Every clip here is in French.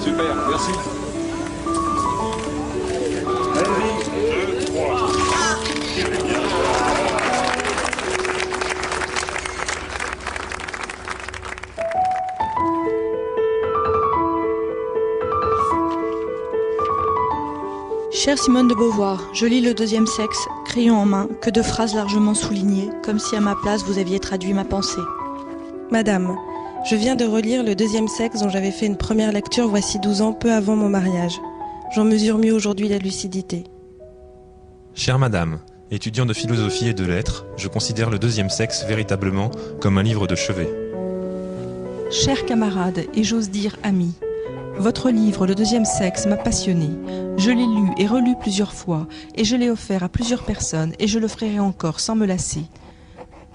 Super, merci. Allez-y, 2, 3. Chère Simone de Beauvoir, je lis Le Deuxième Sexe, crayon en main, que de phrases largement soulignées, comme si à ma place vous aviez traduit ma pensée. Madame, je viens de relire Le Deuxième Sexe dont j'avais fait une première lecture voici 12 ans, peu avant mon mariage. J'en mesure mieux aujourd'hui la lucidité. Chère Madame, étudiant de philosophie et de lettres, je considère Le Deuxième Sexe véritablement comme un livre de chevet. Chers camarades, et j'ose dire amis, votre livre Le Deuxième Sexe m'a passionné. Je l'ai lu et relu plusieurs fois, et je l'ai offert à plusieurs personnes, et je le ferai encore sans me lasser.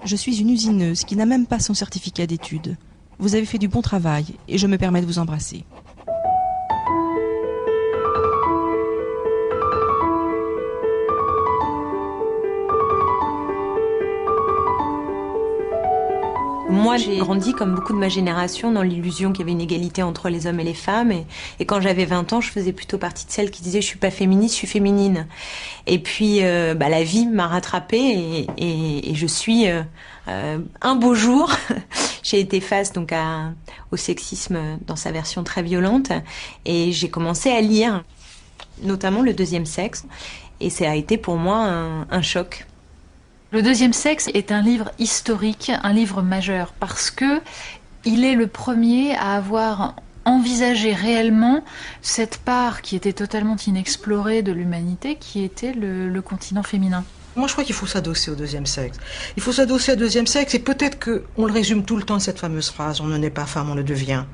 Je suis une usineuse qui n'a même pas son certificat d'études. Vous avez fait du bon travail, et je me permets de vous embrasser. Moi, j'ai grandi comme beaucoup de ma génération dans l'illusion qu'il y avait une égalité entre les hommes et les femmes. Et quand j'avais 20 ans, je faisais plutôt partie de celles qui disaient « je suis pas féministe, je suis féminine ». Et puis, la vie m'a rattrapée et je suis, un beau jour, j'ai été face donc au sexisme dans sa version très violente. Et j'ai commencé à lire, notamment Le Deuxième Sexe. Et ça a été pour moi un choc. Le Deuxième Sexe est un livre historique, un livre majeur, parce que il est le premier à avoir envisagé réellement cette part qui était totalement inexplorée de l'humanité, qui était le continent féminin. Moi, je crois qu'il faut s'adosser au deuxième sexe. Il faut s'adosser au deuxième sexe, et peut-être qu'on le résume tout le temps, cette fameuse phrase « on ne naît pas femme, on le devient ».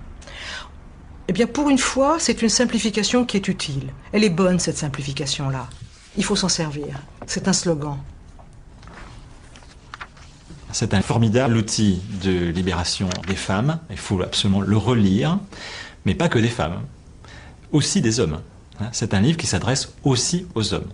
Eh bien, pour une fois, c'est une simplification qui est utile. Elle est bonne, cette simplification-là. Il faut s'en servir. C'est un slogan. C'est un formidable outil de libération des femmes. Il faut absolument le relire, mais pas que des femmes, aussi des hommes. C'est un livre qui s'adresse aussi aux hommes.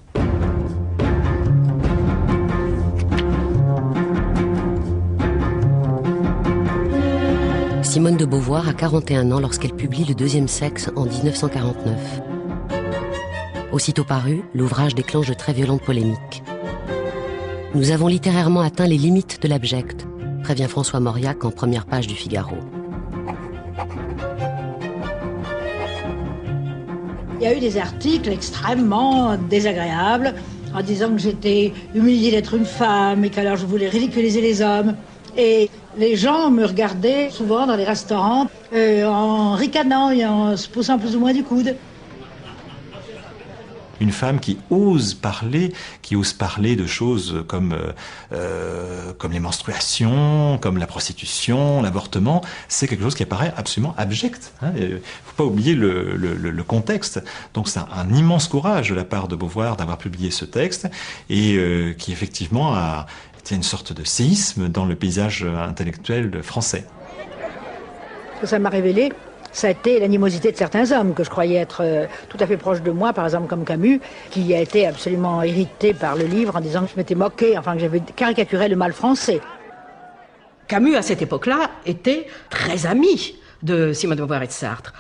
Simone de Beauvoir a 41 ans lorsqu'elle publie Le Deuxième Sexe en 1949. Aussitôt paru, l'ouvrage déclenche de très violentes polémiques. Nous avons littérairement atteint les limites de l'abject, prévient François Mauriac en première page du Figaro. Il y a eu des articles extrêmement désagréables en disant que j'étais humiliée d'être une femme et qu'alors je voulais ridiculiser les hommes. Et les gens me regardaient souvent dans les restaurants en ricanant et en se poussant plus ou moins du coude. Une femme qui ose parler de choses comme les menstruations, comme la prostitution, l'avortement, c'est quelque chose qui apparaît absolument abject. Il ne faut pas oublier le contexte. Donc c'est un immense courage de la part de Beauvoir d'avoir publié ce texte et qui effectivement a été une sorte de séisme dans le paysage intellectuel français. Ce que ça m'a révélé, ça a été l'animosité de certains hommes que je croyais être tout à fait proches de moi, par exemple comme Camus, qui a été absolument irrité par le livre en disant que je m'étais moqué, enfin que j'avais caricaturé le mal français. Camus, à cette époque-là, était très ami de Simone de Beauvoir et de Sartre.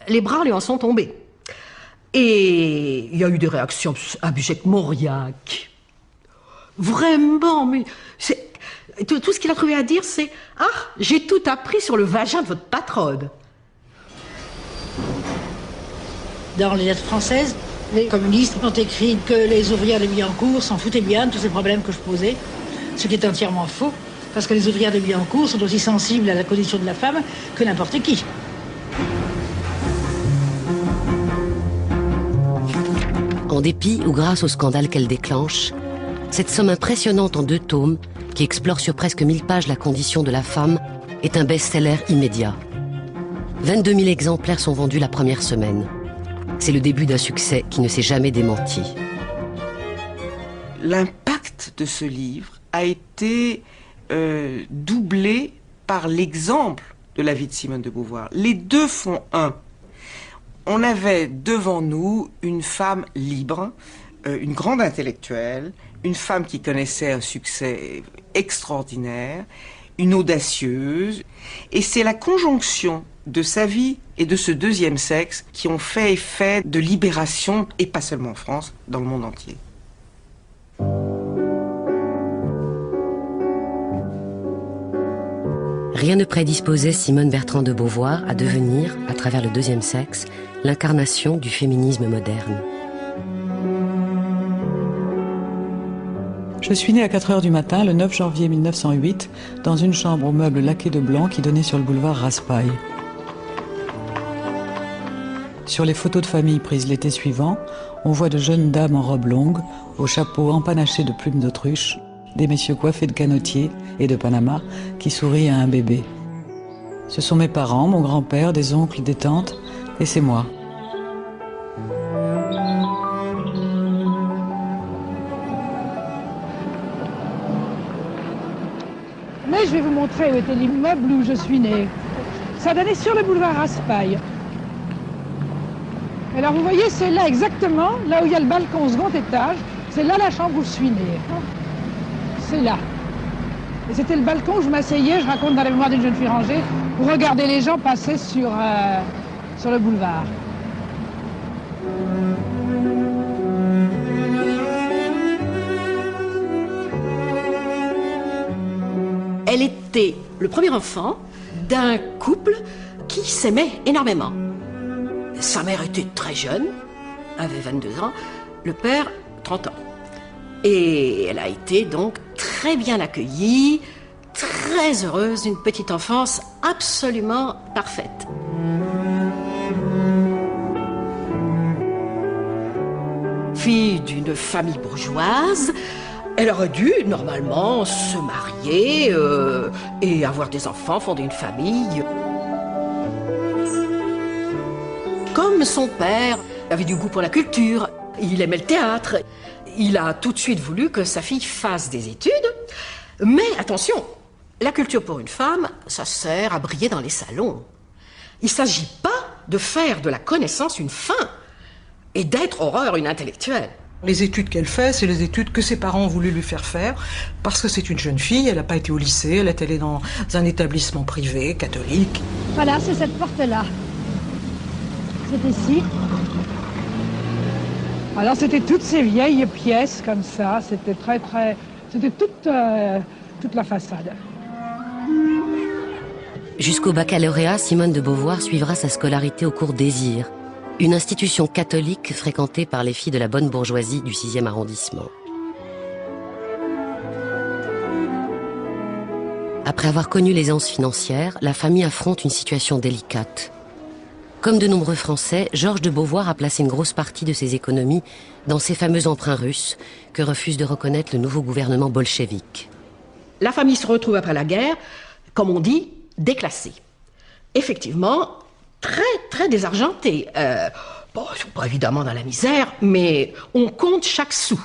Les bras lui en sont tombés. Et il y a eu des réactions abjectes. Mauriac. Vraiment, mais tout ce qu'il a trouvé à dire, c'est « Ah, j'ai tout appris sur le vagin de votre patronne ». Dans les lettres françaises, les communistes ont écrit que les ouvrières de Billancourt s'en foutaient bien de tous ces problèmes que je posais, ce qui est entièrement faux, parce que les ouvrières de Billancourt sont aussi sensibles à la condition de la femme que n'importe qui. En dépit ou grâce au scandale qu'elle déclenche, cette somme impressionnante en 2 tomes, qui explore sur presque 1000 pages la condition de la femme, est un best-seller immédiat. 22 000 exemplaires sont vendus la première semaine. C'est le début d'un succès qui ne s'est jamais démenti. L'impact de ce livre a été doublé par l'exemple de la vie de Simone de Beauvoir. Les deux font un. On avait devant nous une femme libre, une grande intellectuelle, une femme qui connaissait un succès extraordinaire, une audacieuse. Et c'est la conjonction de sa vie et de ce deuxième sexe qui ont fait effet de libération, et pas seulement en France, dans le monde entier. Rien ne prédisposait Simone Bertrand de Beauvoir à devenir, à travers le deuxième sexe, l'incarnation du féminisme moderne. Je suis née à 4h du matin, le 9 janvier 1908, dans une chambre aux meubles laqués de blanc qui donnait sur le boulevard Raspail. Sur les photos de famille prises l'été suivant, on voit de jeunes dames en robe longue, au chapeau empanaché de plumes d'autruche, des messieurs coiffés de canotiers et de Panama qui sourient à un bébé. Ce sont mes parents, mon grand-père, des oncles, des tantes, et c'est moi. Mais je vais vous montrer où était l'immeuble où je suis née. Ça donnait sur le boulevard Raspail. Alors vous voyez, c'est là exactement, là où il y a le balcon au second étage, c'est là la chambre où je suis née. C'est là. Et c'était le balcon où je m'asseyais, je raconte dans la mémoire d'une jeune fille rangée, pour regarder les gens passer sur le boulevard. Elle était le premier enfant d'un couple qui s'aimait énormément. Sa mère était très jeune, avait 22 ans, le père 30 ans. Et elle a été donc très bien accueillie, très heureuse, une petite enfance absolument parfaite. Fille d'une famille bourgeoise, elle aurait dû normalement se marier et avoir des enfants, fonder une famille. Comme son père avait du goût pour la culture, il aimait le théâtre. Il a tout de suite voulu que sa fille fasse des études. Mais attention, la culture pour une femme, ça sert à briller dans les salons. Il ne s'agit pas de faire de la connaissance une fin et d'être horreur une intellectuelle. Les études qu'elle fait, c'est les études que ses parents ont voulu lui faire faire, parce que c'est une jeune fille, elle n'a pas été au lycée, elle est allée dans un établissement privé, catholique. Voilà, c'est cette porte-là. C'est ici. Alors c'était toutes ces vieilles pièces comme ça, c'était c'était toute la façade. Jusqu'au baccalauréat, Simone de Beauvoir suivra sa scolarité au cours Désir, une institution catholique fréquentée par les filles de la bonne bourgeoisie du 6e arrondissement. Après avoir connu l'aisance financière, la famille affronte une situation délicate. Comme de nombreux Français, Georges de Beauvoir a placé une grosse partie de ses économies dans ces fameux emprunts russes que refuse de reconnaître le nouveau gouvernement bolchevique. La famille se retrouve après la guerre, comme on dit, déclassée. Effectivement, très désargentée. Bon, ils ne sont pas évidemment dans la misère, mais on compte chaque sou.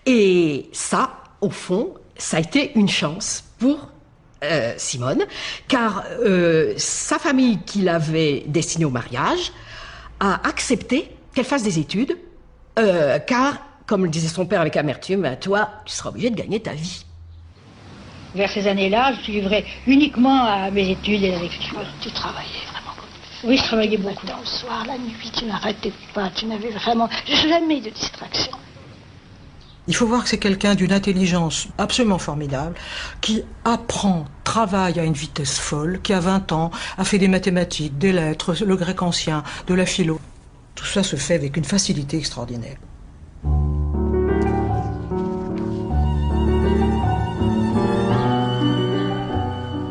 Et ça, au fond, ça a été une chance pour Simone, car sa famille qui l'avait destinée au mariage a accepté qu'elle fasse des études, car, comme le disait son père avec amertume, toi, tu seras obligé de gagner ta vie. Vers ces années-là, je suis livrée uniquement à mes études et à la lecture. Tu travaillais vraiment beaucoup. Oui, je travaillais beaucoup. Le soir, la nuit, tu n'arrêtais pas, tu n'avais vraiment jamais de distraction. Il faut voir que c'est quelqu'un d'une intelligence absolument formidable, qui apprend, travaille à une vitesse folle, qui à 20 ans a fait des mathématiques, des lettres, le grec ancien, de la philo. Tout ça se fait avec une facilité extraordinaire.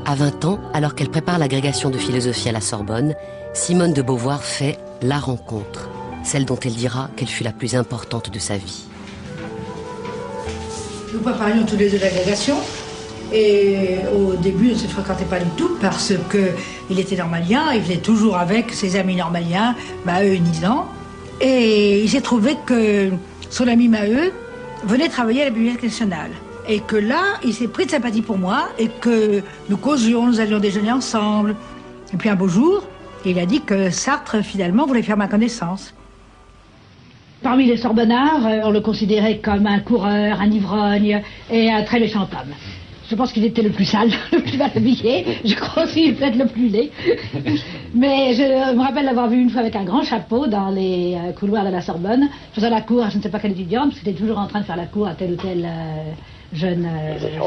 À 20 ans, alors qu'elle prépare l'agrégation de philosophie à la Sorbonne, Simone de Beauvoir fait la rencontre, celle dont elle dira qu'elle fut la plus importante de sa vie. Nous préparions tous les deux l'agrégation et au début on ne se fréquentait pas du tout parce qu'il était normalien, il venait toujours avec ses amis normaliens, Maheu et Nizan. Et il s'est trouvé que son ami Maheu venait travailler à la Bibliothèque nationale. Et que là, il s'est pris de sympathie pour moi et que nous causions, nous allions déjeuner ensemble. Et puis un beau jour, il a dit que Sartre finalement voulait faire ma connaissance. Parmi les Sorbonnards, on le considérait comme un coureur, un ivrogne et un très méchant homme. Je pense qu'il était le plus sale, le plus mal habillé. Je crois aussi peut-être le plus laid. Mais je me rappelle l'avoir vu une fois avec un grand chapeau dans les couloirs de la Sorbonne, faisant la cour à je ne sais pas quelle étudiante, parce qu'il était toujours en train de faire la cour à tel ou tel jeune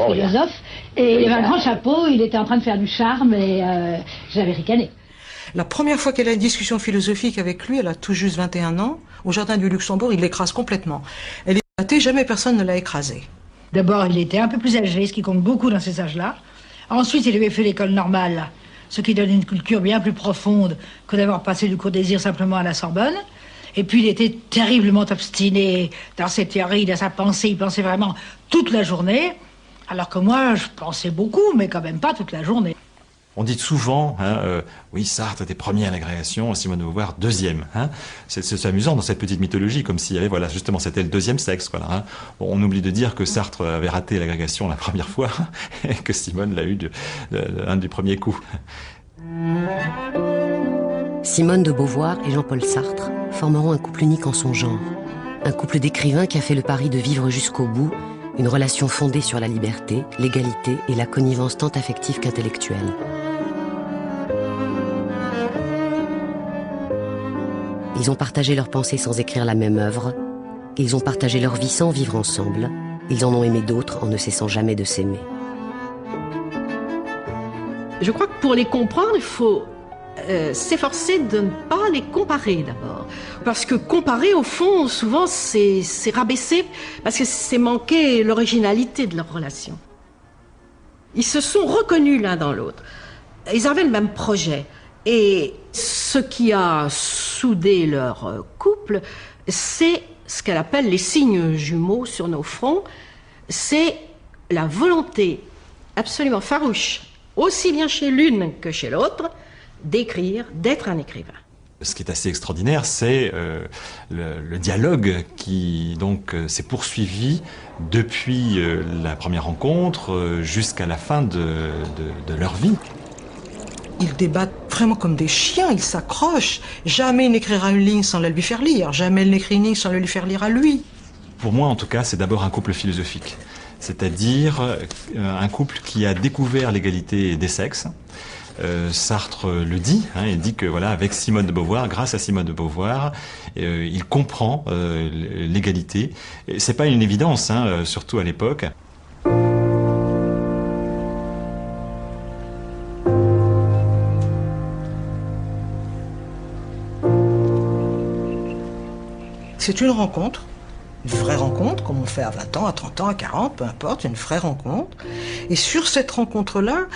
philosophe. Et il avait un grand chapeau, il était en train de faire du charme et j'avais ricané. La première fois qu'elle a une discussion philosophique avec lui, elle a tout juste 21 ans, au Jardin du Luxembourg, il l'écrase complètement. Elle est battue, jamais personne ne l'a écrasée. D'abord, il était un peu plus âgé, ce qui compte beaucoup dans ces âges-là. Ensuite, il avait fait l'école normale, ce qui donne une culture bien plus profonde que d'avoir passé du cours désir simplement à la Sorbonne. Et puis, il était terriblement obstiné dans ses théories, dans sa pensée. Il pensait vraiment toute la journée, alors que moi, je pensais beaucoup, mais quand même pas toute la journée. On dit souvent, oui, Sartre était premier à l'agrégation, Simone de Beauvoir deuxième. C'est amusant dans cette petite mythologie, comme s'il y avait, voilà, justement, c'était le deuxième sexe. Voilà, Bon, on oublie de dire que Sartre avait raté l'agrégation la première fois et que Simone l'a eu du premier coup. Simone de Beauvoir et Jean-Paul Sartre formeront un couple unique en son genre. Un couple d'écrivains qui a fait le pari de vivre jusqu'au bout une relation fondée sur la liberté, l'égalité et la connivence tant affective qu'intellectuelle. Ils ont partagé leurs pensées sans écrire la même œuvre. Ils ont partagé leur vie sans vivre ensemble. Ils en ont aimé d'autres en ne cessant jamais de s'aimer. Je crois que pour les comprendre, il faut s'efforcer de ne pas les comparer d'abord. Parce que comparer, au fond, souvent, c'est rabaisser, parce que c'est manquer l'originalité de leur relation. Ils se sont reconnus l'un dans l'autre. Ils avaient le même projet. Et ce qui a soudé leur couple, c'est ce qu'elle appelle les signes jumeaux sur nos fronts. C'est la volonté absolument farouche, aussi bien chez l'une que chez l'autre, d'écrire, d'être un écrivain. Ce qui est assez extraordinaire, c'est le dialogue qui donc s'est poursuivi depuis la première rencontre jusqu'à la fin de leur vie. Ils débattent vraiment comme des chiens, ils s'accrochent. Jamais il n'écrira une ligne sans la lui faire lire, jamais il n'écrit une ligne sans la lui faire lire à lui. Pour moi, en tout cas, c'est d'abord un couple philosophique. C'est-à-dire un couple qui a découvert l'égalité des sexes. Sartre le dit, il dit que voilà, avec Simone de Beauvoir, grâce à Simone de Beauvoir, il comprend l'égalité. C'est pas une évidence, surtout à l'époque. C'est une rencontre, une vraie rencontre, comme on fait à 20 ans, à 30 ans, à 40, peu importe, une vraie rencontre. Et sur cette rencontre-là,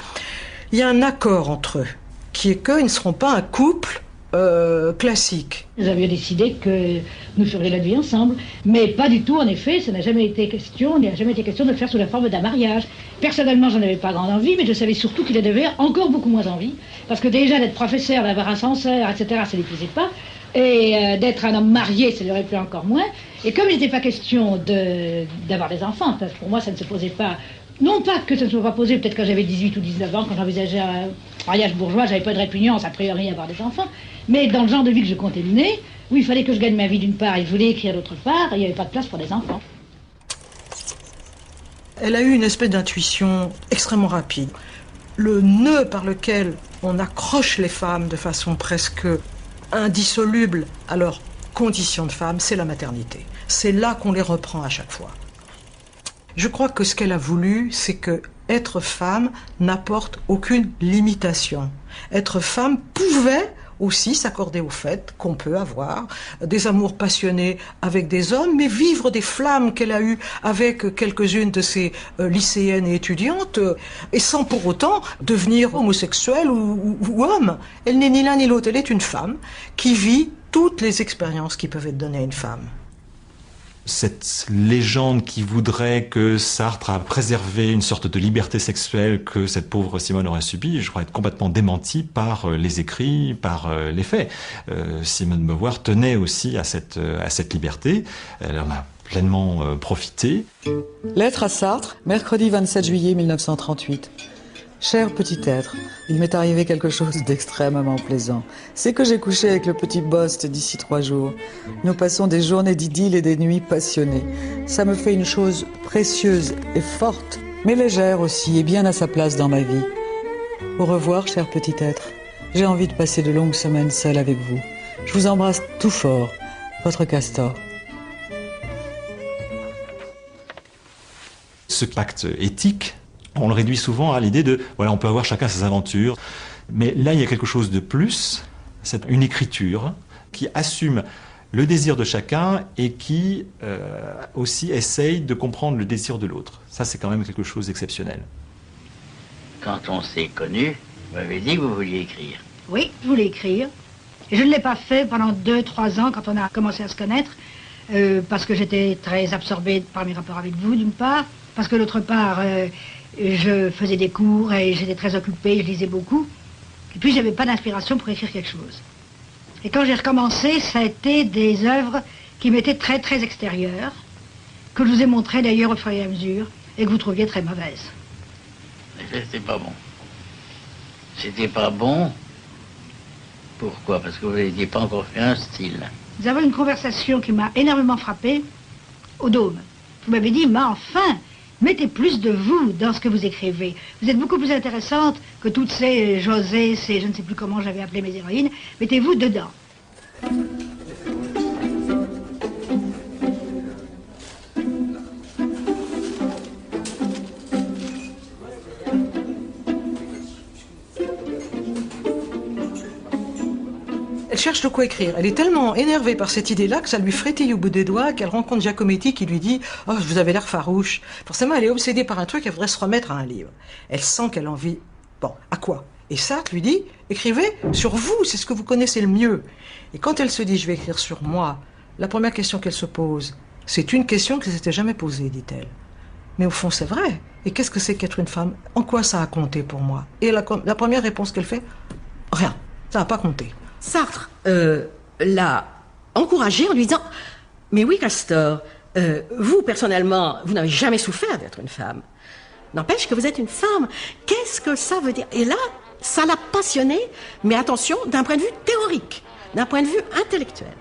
il y a un accord entre eux, qui est qu'ils ne seront pas un couple classique. Nous avions décidé que nous ferions la vie ensemble, mais pas du tout, en effet, ça n'a jamais été question, il n'y a jamais été question de le faire sous la forme d'un mariage. Personnellement, j'en avais pas grande envie, mais je savais surtout qu'il en avait encore beaucoup moins envie, parce que déjà d'être professeur, d'avoir un censeur, etc., ça ne lui plaisait pas, et d'être un homme marié, ça lui aurait plu encore moins. Et comme il n'était pas question d'avoir des enfants, parce que pour moi, ça ne se posait pas. Non pas que ça ne soit pas posé, peut-être quand j'avais 18 ou 19 ans, quand j'envisageais un mariage bourgeois, j'avais pas de répugnance a priori à avoir des enfants. Mais dans le genre de vie que je comptais mener, où il fallait que je gagne ma vie d'une part et je voulais écrire d'autre part, il n'y avait pas de place pour des enfants. Elle a eu une espèce d'intuition extrêmement rapide. Le nœud par lequel on accroche les femmes de façon presque indissoluble à leur condition de femme, c'est la maternité. C'est là qu'on les reprend à chaque fois. Je crois que ce qu'elle a voulu, c'est que être femme n'apporte aucune limitation. Être femme pouvait aussi s'accorder au fait qu'on peut avoir des amours passionnés avec des hommes, mais vivre des flammes qu'elle a eues avec quelques-unes de ses lycéennes et étudiantes, et sans pour autant devenir homosexuelle ou homme. Elle n'est ni l'un ni l'autre, elle est une femme qui vit toutes les expériences qui peuvent être données à une femme. Cette légende qui voudrait que Sartre a préservé une sorte de liberté sexuelle que cette pauvre Simone aurait subie, je crois être complètement démentie par les écrits, par les faits. Simone de Beauvoir tenait aussi à cette liberté, elle en a pleinement profité. Lettre à Sartre, mercredi 27 juillet 1938. Cher petit être, il m'est arrivé quelque chose d'extrêmement plaisant. C'est que j'ai couché avec le petit Bost d'ici 3 jours. Nous passons des journées d'idylle et des nuits passionnées. Ça me fait une chose précieuse et forte mais légère aussi et bien à sa place dans ma vie. Au revoir, cher petit être. J'ai envie de passer de longues semaines seule avec vous. Je vous embrasse tout fort, votre Castor. Ce pacte éthique, on le réduit souvent à l'idée de, voilà, on peut avoir chacun ses aventures. Mais là, il y a quelque chose de plus. C'est une écriture qui assume le désir de chacun et qui aussi essaye de comprendre le désir de l'autre. Ça, c'est quand même quelque chose d'exceptionnel. Quand on s'est connus, vous m'avez dit que vous vouliez écrire. Oui, je voulais écrire. Et je ne l'ai pas fait pendant 2-3 ans quand on a commencé à se connaître, parce que j'étais très absorbée par mes rapports avec vous, d'une part, parce que d'autre part, je faisais des cours et j'étais très occupée, je lisais beaucoup. Et puis, j'avais pas d'inspiration pour écrire quelque chose. Et quand j'ai recommencé, ça a été des œuvres qui m'étaient très, très extérieures, que je vous ai montrées d'ailleurs au fur et à mesure, et que vous trouviez très mauvaises. Mais c'était pas bon. C'était pas bon. Pourquoi? Parce que vous n'aviez pas encore fait un style. Nous avons une conversation qui m'a énormément frappée au Dôme. Vous m'avez dit, mais enfin, mettez plus de vous dans ce que vous écrivez. Vous êtes beaucoup plus intéressante que toutes ces José, ces je ne sais plus comment j'avais appelé mes héroïnes. Mettez-vous dedans. Elle cherche de quoi écrire. Elle est tellement énervée par cette idée-là que ça lui frétille au bout des doigts, qu'elle rencontre Giacometti qui lui dit « Oh, vous avez l'air farouche ». Forcément, elle est obsédée par un truc, elle voudrait se remettre à un livre. Elle sent qu'elle a envie... Bon, à quoi? Et Sartre lui dit « Écrivez sur vous, c'est ce que vous connaissez le mieux ». Et quand elle se dit « Je vais écrire sur moi », la première question qu'elle se pose, c'est une question qu'elle ne s'était jamais posée, dit-elle. Mais au fond, c'est vrai. Et qu'est-ce que c'est qu'être une femme? En quoi ça a compté pour moi? Et la première réponse qu'elle fait, rien, ça n'a pas compté. Sartre l'a encouragée en lui disant « Mais oui, Castor, vous, personnellement, vous n'avez jamais souffert d'être une femme. N'empêche que vous êtes une femme. Qu'est-ce que ça veut dire ?» Et là, ça l'a passionnée, mais attention, d'un point de vue théorique, d'un point de vue intellectuel.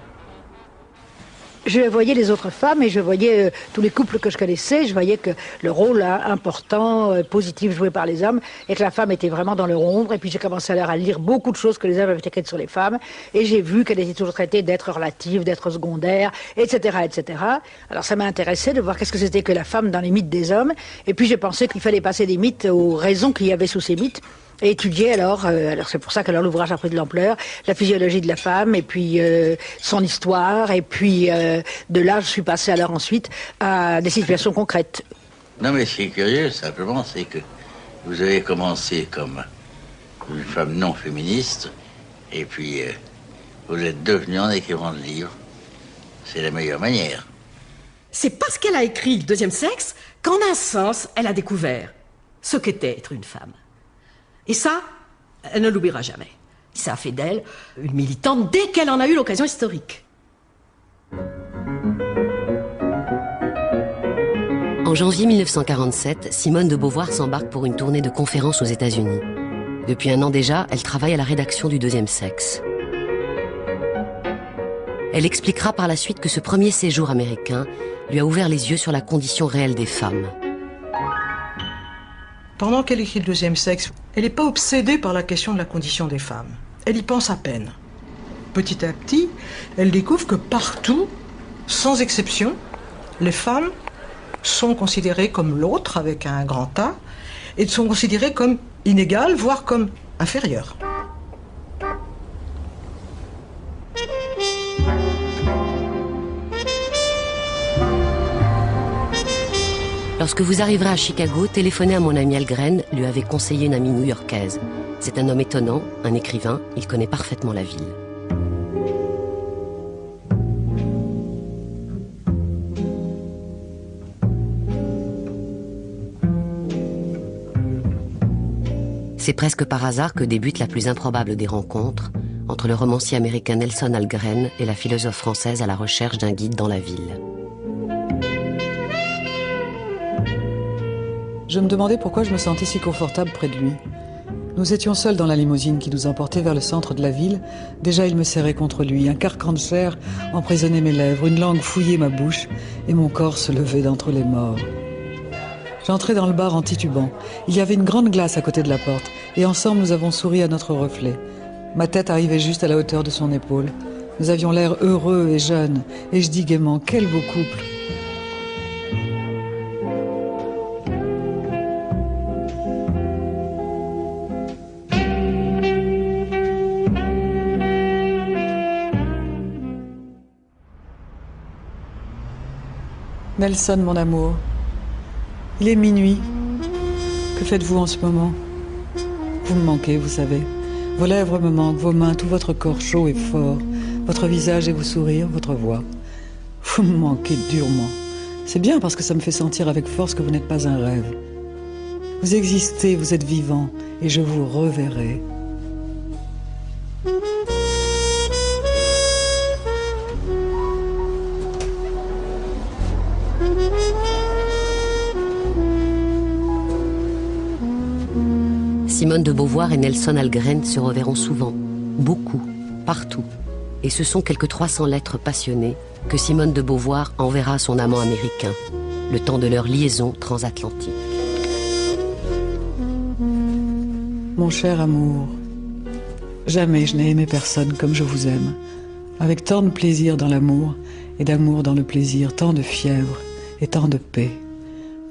Je voyais les autres femmes et je voyais tous les couples que je connaissais. Je voyais que le rôle important, positif joué par les hommes et que la femme était vraiment dans leur ombre. Et puis j'ai commencé alors à lire beaucoup de choses que les hommes avaient écrites sur les femmes. Et j'ai vu qu'elles étaient toujours traitées d'être relatives, d'être secondaires, etc., etc. Alors ça m'a intéressé de voir qu'est-ce que c'était que la femme dans les mythes des hommes. Et puis j'ai pensé qu'il fallait passer des mythes aux raisons qu'il y avait sous ces mythes. Et étudier alors c'est pour ça que l'ouvrage a pris de l'ampleur, la physiologie de la femme et puis son histoire et puis de là je suis passée alors ensuite à des situations concrètes. Non mais ce qui est curieux simplement c'est que vous avez commencé comme une femme non féministe et puis vous êtes devenue en écrivant le livre. C'est la meilleure manière. C'est parce qu'elle a écrit Le Deuxième Sexe qu'en un sens elle a découvert ce qu'était être une femme. Et ça, elle ne l'oubliera jamais. Ça a fait d'elle une militante dès qu'elle en a eu l'occasion historique. En janvier 1947, Simone de Beauvoir s'embarque pour une tournée de conférences aux États-Unis. Depuis un an déjà, elle travaille à la rédaction du Deuxième Sexe. Elle expliquera par la suite que ce premier séjour américain lui a ouvert les yeux sur la condition réelle des femmes. Pendant qu'elle écrit Le Deuxième Sexe, elle n'est pas obsédée par la question de la condition des femmes. Elle y pense à peine. Petit à petit, elle découvre que partout, sans exception, les femmes sont considérées comme l'autre, avec un grand A, et sont considérées comme inégales, voire comme inférieures. Lorsque vous arriverez à Chicago, téléphonez à mon ami Algren, lui avait conseillé une amie new-yorkaise. C'est un homme étonnant, un écrivain, il connaît parfaitement la ville. C'est presque par hasard que débute la plus improbable des rencontres entre le romancier américain Nelson Algren et la philosophe française à la recherche d'un guide dans la ville. Je me demandais pourquoi je me sentais si confortable près de lui. Nous étions seuls dans la limousine qui nous emportait vers le centre de la ville. Déjà, il me serrait contre lui. Un carcan de chair emprisonnait mes lèvres, une langue fouillait ma bouche et mon corps se levait d'entre les morts. J'entrai dans le bar en titubant. Il y avait une grande glace à côté de la porte, et ensemble nous avons souri à notre reflet. Ma tête arrivait juste à la hauteur de son épaule. Nous avions l'air heureux et jeunes, et je dis gaiement, quel beau couple. Nelson, mon amour, il est minuit. Que faites-vous en ce moment? Vous me manquez, vous savez. Vos lèvres me manquent, vos mains, tout votre corps chaud et fort, votre visage et vos sourires, votre voix. Vous me manquez durement. C'est bien parce que ça me fait sentir avec force que vous n'êtes pas un rêve. Vous existez, vous êtes vivant, et je vous reverrai. Simone de Beauvoir et Nelson Algren se reverront souvent, beaucoup, partout. Et ce sont quelques 300 lettres passionnées que Simone de Beauvoir enverra à son amant américain, le temps de leur liaison transatlantique. Mon cher amour, jamais je n'ai aimé personne comme je vous aime, avec tant de plaisir dans l'amour et d'amour dans le plaisir, tant de fièvre et tant de paix.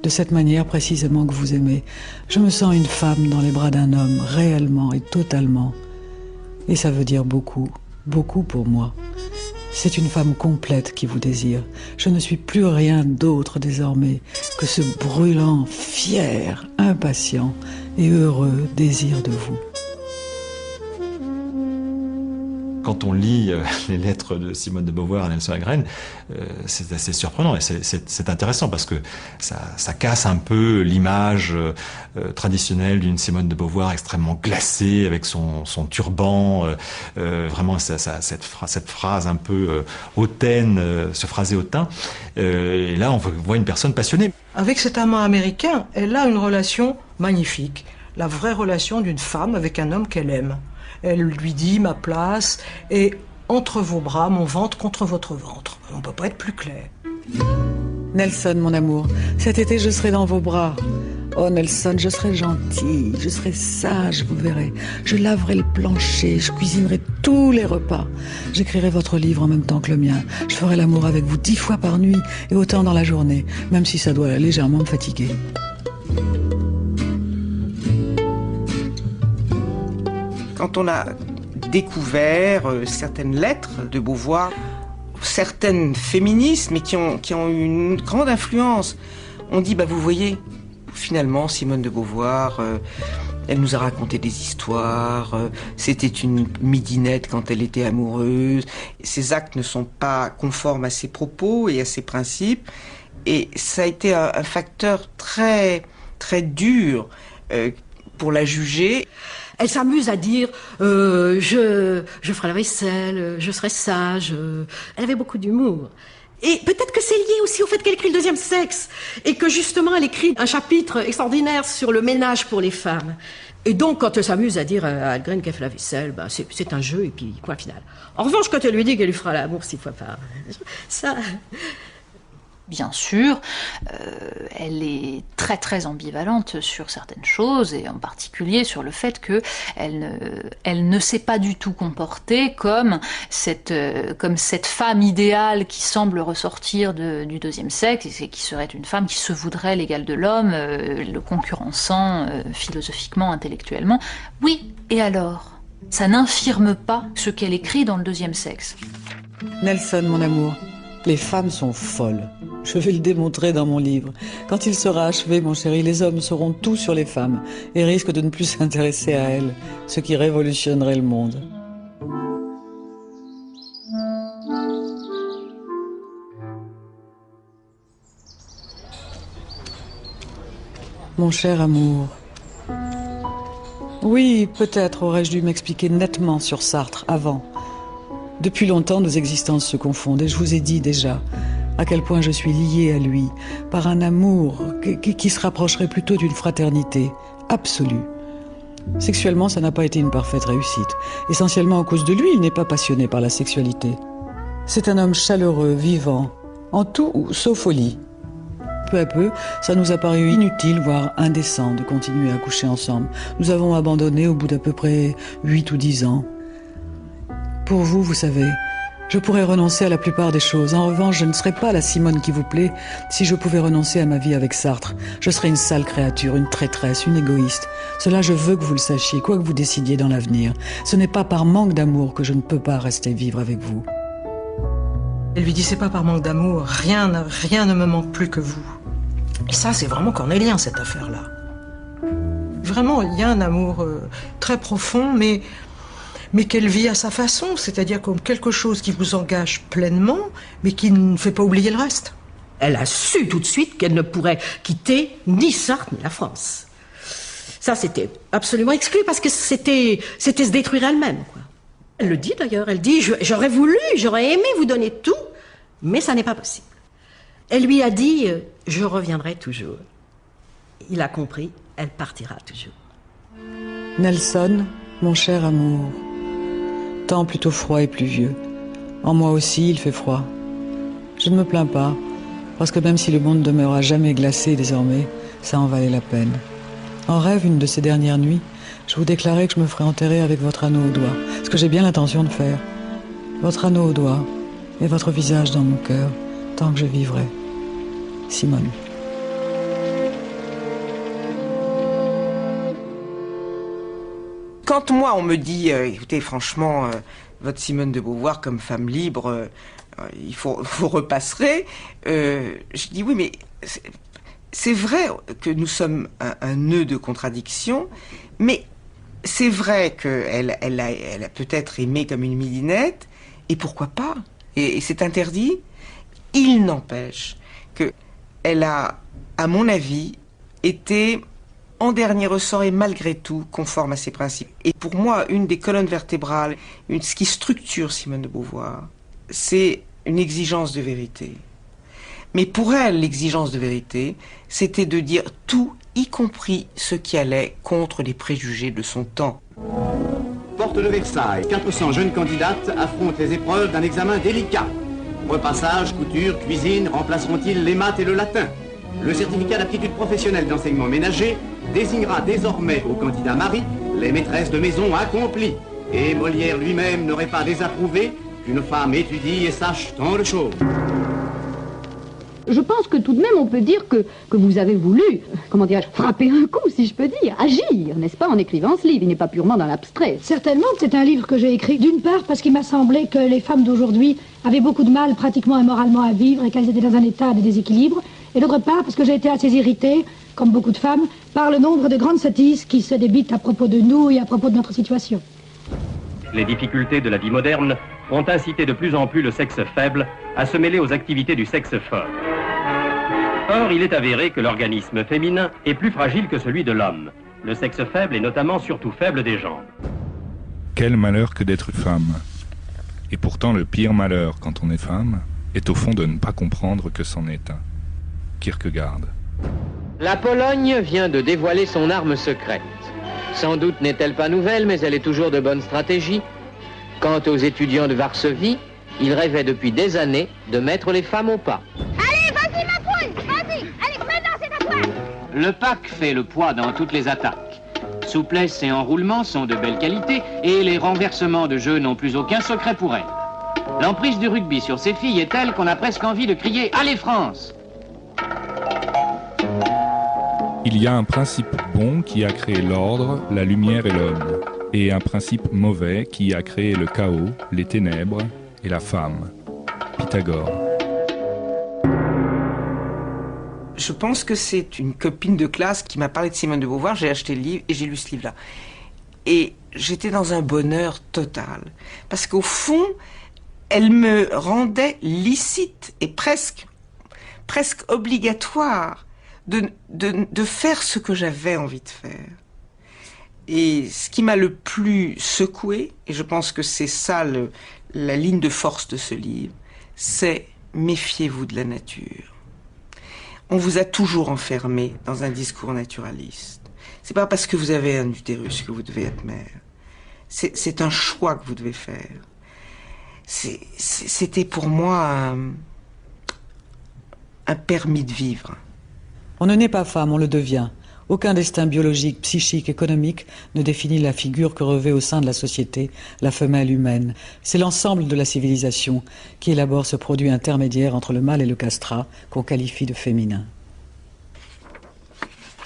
De cette manière précisément que vous aimez, je me sens une femme dans les bras d'un homme, réellement et totalement. Et ça veut dire beaucoup, beaucoup pour moi. C'est une femme complète qui vous désire. Je ne suis plus rien d'autre désormais que ce brûlant, fier, impatient et heureux désir de vous. Quand on lit les lettres de Simone de Beauvoir à Nelson Algren, c'est assez surprenant et c'est intéressant parce que ça casse un peu l'image traditionnelle d'une Simone de Beauvoir extrêmement glacée avec son turban, vraiment cette phrase un peu hautaine, ce phrasé hautain. Et là, on voit une personne passionnée. Avec cet amant américain, elle a une relation magnifique, la vraie relation d'une femme avec un homme qu'elle aime. Elle lui dit ma place est entre vos bras, mon ventre contre votre ventre. On ne peut pas être plus clair. Nelson, mon amour, cet été je serai dans vos bras. Oh Nelson, je serai gentille, je serai sage, vous verrez. Je laverai le plancher, je cuisinerai tous les repas. J'écrirai votre livre en même temps que le mien. Je ferai l'amour avec vous 10 fois par nuit et autant dans la journée, même si ça doit légèrement me fatiguer. Quand on a découvert certaines lettres de Beauvoir, certaines féministes, mais qui ont eu une grande influence, on dit, vous voyez, finalement, Simone de Beauvoir, elle nous a raconté des histoires, c'était une midinette quand elle était amoureuse, ses actes ne sont pas conformes à ses propos et à ses principes, et ça a été un facteur très, très dur pour la juger. Elle s'amuse à dire je ferai la vaisselle, je serai sage. Elle avait beaucoup d'humour. Et peut-être que c'est lié aussi au fait qu'elle écrit le deuxième sexe et que justement elle écrit un chapitre extraordinaire sur le ménage pour les femmes. Et donc quand elle s'amuse à dire à Algren qu'elle fait la vaisselle, c'est un jeu et puis point final. En revanche, quand elle lui dit qu'elle lui fera l'amour 6 fois par ça... Bien sûr, elle est très très ambivalente sur certaines choses, et en particulier sur le fait qu'elle ne s'est pas du tout comportée comme cette femme idéale qui semble ressortir du deuxième sexe, et qui serait une femme qui se voudrait l'égale de l'homme, le concurrençant philosophiquement, intellectuellement. Oui, et alors? Ça n'infirme pas ce qu'elle écrit dans le deuxième sexe. Nelson, mon amour, les femmes sont folles. Je vais le démontrer dans mon livre. Quand il sera achevé, mon chéri, les hommes sauront tout sur les femmes et risquent de ne plus s'intéresser à elles, ce qui révolutionnerait le monde. Mon cher amour, oui, peut-être aurais-je dû m'expliquer nettement sur Sartre avant. Depuis longtemps, nos existences se confondent et je vous ai dit déjà à quel point je suis liée à lui par un amour qui se rapprocherait plutôt d'une fraternité absolue. Sexuellement, ça n'a pas été une parfaite réussite. Essentiellement à cause de lui, il n'est pas passionné par la sexualité. C'est un homme chaleureux, vivant, en tout sauf au lit. Peu à peu, ça nous a paru inutile, voire indécent de continuer à coucher ensemble. Nous avons abandonné au bout d'à peu près 8 ou 10 ans. Pour vous, vous savez, je pourrais renoncer à la plupart des choses. En revanche, je ne serais pas la Simone qui vous plaît si je pouvais renoncer à ma vie avec Sartre. Je serais une sale créature, une traîtresse, une égoïste. Cela, je veux que vous le sachiez, quoi que vous décidiez dans l'avenir. Ce n'est pas par manque d'amour que je ne peux pas rester vivre avec vous. Elle lui dit, c'est pas par manque d'amour, rien ne me manque plus que vous. Et ça, c'est vraiment cornélien, cette affaire-là. Vraiment, il y a un amour très profond, mais qu'elle vit à sa façon, c'est-à-dire comme quelque chose qui vous engage pleinement, mais qui ne fait pas oublier le reste. Elle a su tout de suite qu'elle ne pourrait quitter ni Sartre ni la France. Ça, c'était absolument exclu, parce que c'était se détruire elle-même, quoi. Elle le dit d'ailleurs, elle dit « J'aurais voulu, j'aurais aimé vous donner tout, mais ça n'est pas possible. » Elle lui a dit « Je reviendrai toujours. » Il a compris, elle partira toujours. Nelson, mon cher amour, temps plutôt froid et pluvieux. En moi aussi, il fait froid. Je ne me plains pas, parce que même si le monde demeure à jamais glacé désormais, ça en valait la peine. En rêve, une de ces dernières nuits, je vous déclarais que je me ferais enterrer avec votre anneau au doigt, ce que j'ai bien l'intention de faire. Votre anneau au doigt et votre visage dans mon cœur, tant que je vivrai. Simone. Quand moi, on me dit, écoutez, franchement, votre Simone de Beauvoir comme femme libre, vous repasserez, je dis oui, mais c'est vrai que nous sommes un nœud de contradiction, mais c'est vrai qu'elle a peut-être aimé comme une midinette, et pourquoi pas, et c'est interdit. Il n'empêche qu'elle a, à mon avis, été en dernier ressort et malgré tout conforme à ses principes. Et pour moi, une des colonnes vertébrales, ce qui structure Simone de Beauvoir, c'est une exigence de vérité. Mais pour elle, l'exigence de vérité, c'était de dire tout, y compris ce qui allait contre les préjugés de son temps. Porte de Versailles, 400 jeunes candidates affrontent les épreuves d'un examen délicat. Repassage, couture, cuisine, remplaceront-ils les maths et le latin? Le certificat d'aptitude professionnelle d'enseignement ménager désignera désormais aux candidats maris les maîtresses de maison accomplies. Et Molière lui-même n'aurait pas désapprouvé qu'une femme étudie et sache tant de choses. Je pense que tout de même on peut dire que vous avez voulu, comment dirais-je, frapper un coup, si je peux dire, agir, n'est-ce pas, en écrivant ce livre. Il n'est pas purement dans l'abstrait. Certainement que c'est un livre que j'ai écrit, d'une part parce qu'il m'a semblé que les femmes d'aujourd'hui avaient beaucoup de mal pratiquement et moralement à vivre et qu'elles étaient dans un état de déséquilibre, et d'autre part parce que j'ai été assez irritée, comme beaucoup de femmes, par le nombre de grandes sottises qui se débitent à propos de nous et à propos de notre situation. Les difficultés de la vie moderne ont incité de plus en plus le sexe faible à se mêler aux activités du sexe fort. Or, il est avéré que l'organisme féminin est plus fragile que celui de l'homme. Le sexe faible est notamment surtout faible des jambes. Quel malheur que d'être femme. Et pourtant, le pire malheur quand on est femme est au fond de ne pas comprendre que c'en est un. Kierkegaard. La Pologne vient de dévoiler son arme secrète. Sans doute n'est-elle pas nouvelle, mais elle est toujours de bonne stratégie. Quant aux étudiants de Varsovie, ils rêvaient depuis des années de mettre les femmes au pas. Allez, vas-y ma poule, vas-y, allez, maintenant c'est à toi. Le pack fait le poids dans toutes les attaques. Souplesse et enroulement sont de belle qualité et les renversements de jeu n'ont plus aucun secret pour elle. L'emprise du rugby sur ces filles est telle qu'on a presque envie de crier « Allez France !» Il y a un principe bon qui a créé l'ordre, la lumière et l'homme, et un principe mauvais qui a créé le chaos, les ténèbres et la femme. Pythagore. Je pense que c'est une copine de classe qui m'a parlé de Simone de Beauvoir. J'ai acheté le livre et j'ai lu ce livre-là. Et j'étais dans un bonheur total. Parce qu'au fond, elle me rendait licite et presque obligatoire de faire ce que j'avais envie de faire. Et ce qui m'a le plus secoué, et je pense que c'est ça la ligne de force de ce livre, c'est méfiez-vous de la nature. On vous a toujours enfermé dans un discours naturaliste. C'est pas parce que vous avez un utérus que vous devez être mère. C'est un choix que vous devez faire. C'était pour moi un permis de vivre. On ne naît pas femme, on le devient. Aucun destin biologique, psychique, économique ne définit la figure que revêt au sein de la société la femelle humaine. C'est l'ensemble de la civilisation qui élabore ce produit intermédiaire entre le mâle et le castrat qu'on qualifie de féminin.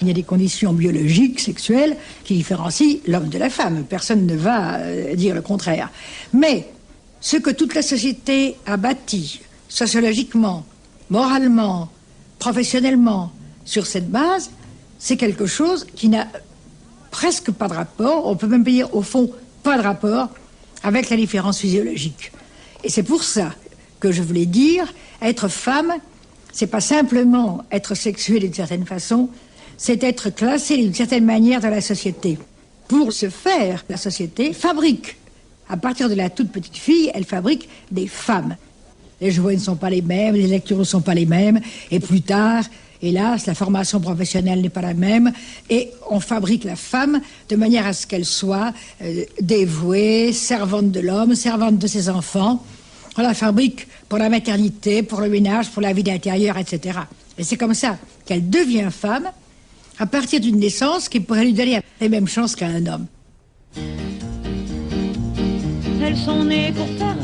Il y a des conditions biologiques, sexuelles, qui différencient l'homme de la femme. Personne ne va dire le contraire. Mais ce que toute la société a bâti, sociologiquement, moralement, professionnellement, sur cette base, c'est quelque chose qui n'a presque pas de rapport, on peut même dire au fond pas de rapport avec la différence physiologique. Et c'est pour ça que je voulais dire, être femme, c'est pas simplement être sexuée d'une certaine façon, c'est être classée d'une certaine manière dans la société. Pour ce faire, la société fabrique. À partir de la toute petite fille, elle fabrique des femmes. Les jouets ne sont pas les mêmes, les lectures ne sont pas les mêmes, et plus tard, hélas, la formation professionnelle n'est pas la même, et on fabrique la femme de manière à ce qu'elle soit dévouée, servante de l'homme, servante de ses enfants. On la fabrique pour la maternité, pour le ménage, pour la vie d'intérieur, etc. Et c'est comme ça qu'elle devient femme, à partir d'une naissance qui pourrait lui donner les mêmes chances qu'à un homme. Elles sont nées pour faire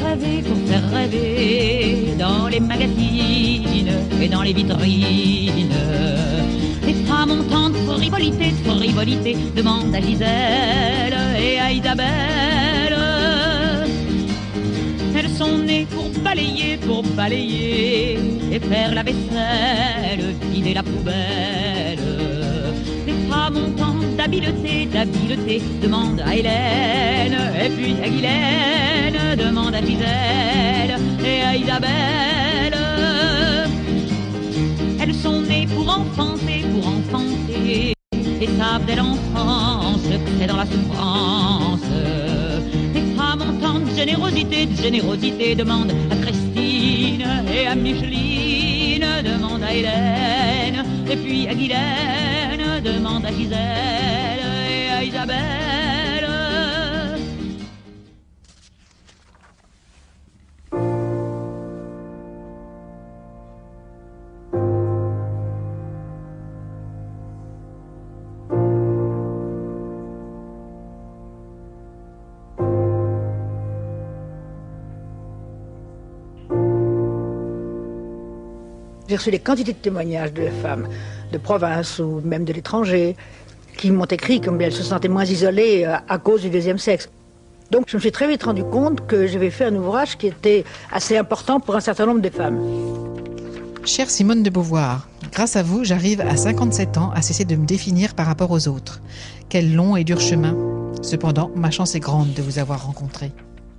rêver, dans les magazines et dans les vitrines. Les femmes ont tant de frivolité, demande à Gisèle et à Isabelle. Elles sont nées pour balayer et faire la vaisselle, vider la poubelle. Les femmes ont tant d'habileté, demande à Hélène, et puis à Guylaine, demande à Gisèle et à Isabelle. Elles sont nées pour enfanter, et savent dès l'enfance que c'est dans la souffrance. Les femmes ont tant de générosité, demande à Christine et à Micheline, demande à Hélène, et puis à Guylaine, demande à Gisèle et à Isabelle. J'ai reçu des quantités de témoignages de femmes de province ou même de l'étranger qui m'ont écrit comme elles se sentaient moins isolées à cause du deuxième sexe. Donc je me suis très vite rendu compte que j'avais fait un ouvrage qui était assez important pour un certain nombre de femmes. Chère Simone de Beauvoir, grâce à vous, j'arrive à 57 ans à cesser de me définir par rapport aux autres. Quel long et dur chemin. Cependant, ma chance est grande de vous avoir rencontrée.